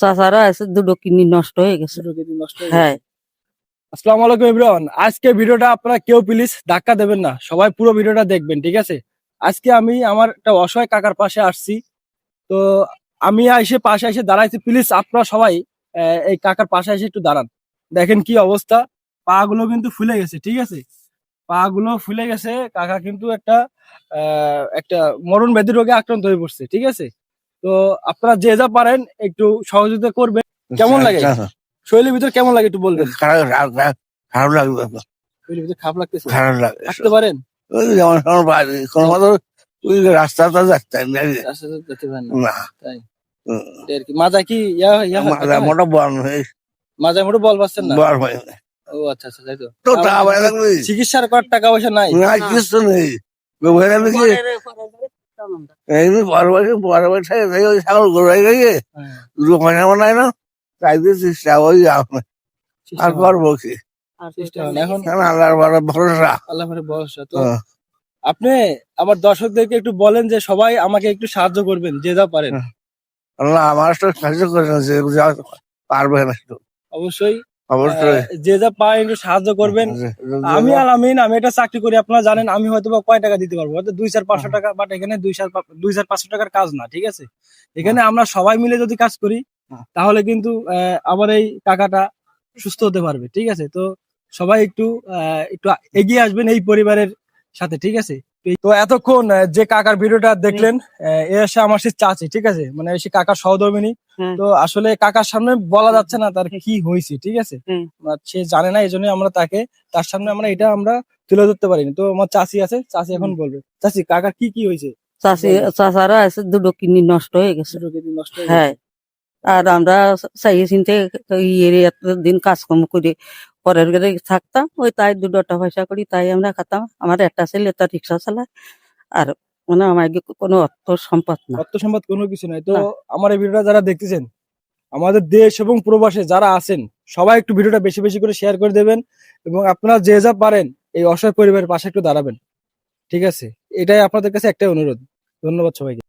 চাচারা আছে, দুটো কিডনি নষ্ট হয়ে গেছে। হ্যাঁ। আসসালামু আলাইকুম এভরিওয়ান। আজকে ভিডিওটা আপনারা কেউ প্লিজ ধাক্কা দেবেন না, সবাই পুরো ভিডিওটা দেখবেন, ঠিক আছে? আজকে আমি আমার একটা অসহায় কাকার পাশে আসছি। তো আমি পাশে এসে দাঁড়াইছি, প্লিজ আপনারা সবাই এই কাকার পাশে এসে একটু দাঁড়ান। দেখেন কি অবস্থা, পা গুলো কিন্তু ফুলে গেছে, ঠিক আছে? পা গুলো ফুলে গেছে, কাকা কিন্তু একটা মরণ ব্যাধি রোগে আক্রান্ত হয়ে পড়ছে, ঠিক আছে? তো আপনারা যে যা পারেন একটু সহযোগিতা করবেন। কেমন লাগে শরীরের ভিতর, কেমন লাগে একটু বলবেন? খারাপ লাগবে, শরীরের ভিতর খারাপ লাগতেছে, খারাপ লাগে। আসতে পারেন? ওই যেমন কোনো মতো ওই রাস্তাটা যাচ্ছে রাস্তা তো যেতে পারেন না, না। তাই? এটা আর কি মাথা কি মোটা বল হয়ে মাথায় মোটে বল পাচ্ছেন না? বল হয়ে ও আচ্ছা আচ্ছা, তাই তো। তো চিকিৎসার করার টাকা পয়সা নাই? না, কিছু নেই। ছাগল গড়াই গিয়ে হ্যাঁ, দুটো পয়সা বানায় না, তাই দিয়ে চেষ্টা ওই আর করবো কি, চেষ্টা হয় না এখন। আল্লাহর বড় ভরসা। আল্লাহ পাকের ভরসা। তো আপনি আমার দর্শকদেরকে একটু বলেন যে সবাই আমাকে একটু সাহায্য করবেন, যে যা পারেন। আল্লাহ আমার তো সাহায্য করে না, যে যা পারবে না একটু অবশ্যই অবশ্যই যে যা পায় একটু সাহায্য করবেন। আমি আমি এটা চাকরি করি, আপনারা জানেন। আমি হয়তো বা কয় টাকা দিতে পারবো, হয়তো 200-500 টাকা, বাট এখানে 200-500 টাকার কাজ না, ঠিক আছে? এখানে আমরা সবাই মিলে যদি কাজ করি তাহলে কিন্তু আমার এই টাকাটা সুস্থ হতে পারবে, ঠিক আছে? তো সবাই একটু একটু এগিয়ে আসবেন এই পরিবারের সাথে, ঠিক আছে? তো এতক্ষণ যে কাকার ভিডিওটা দেখলেন, এ এসে আমার সে চাচি, ঠিক আছে? মানে সে কাকার সহধর্মিনী। তো আসলে কাকার সামনে বলা যাচ্ছে না তার কি হয়েছে, ঠিক আছে? সে জানে না, এই জন্য আমরা তার সামনে আমরা তুলে ধরতে পারিনি। তো আমার চাচি আছে, চাচি এখন বলবে। চাচি, কাকার কি হয়েছে? চাচারা আছে, দুটো কিডনি নষ্ট হয়ে গেছে। নষ্ট হয়ে হ্যাঁ। গেছে। আর আমরা চাইয়ে চিনতে এতদিন কাজকর্ম করে পরের ঘরে থাকতাম, ওই তাই দুটা পয়সা করি, তাই আমরা খাতাম। আমার একটা ছেলে তার রিক্সা চালায়, আর মানে আমার কোনো অর্থ সম্পদ না। অর্থ সম্পদ কোনো কিছু নাই। তো না। আমার এই ভিডিওটা যারা দেখতেছেন, আমাদের দেশ এবং প্রবাসে যারা আছেন, সবাই একটু ভিডিওটা বেশি বেশি করে শেয়ার করে দেবেন, এবং আপনারা যে যা পারেন এই অসহায় পরিবারের পাশে একটু দাঁড়াবেন, ঠিক আছে? এটাই আপনাদের কাছে একটাই অনুরোধ। ধন্যবাদ সবাইকে।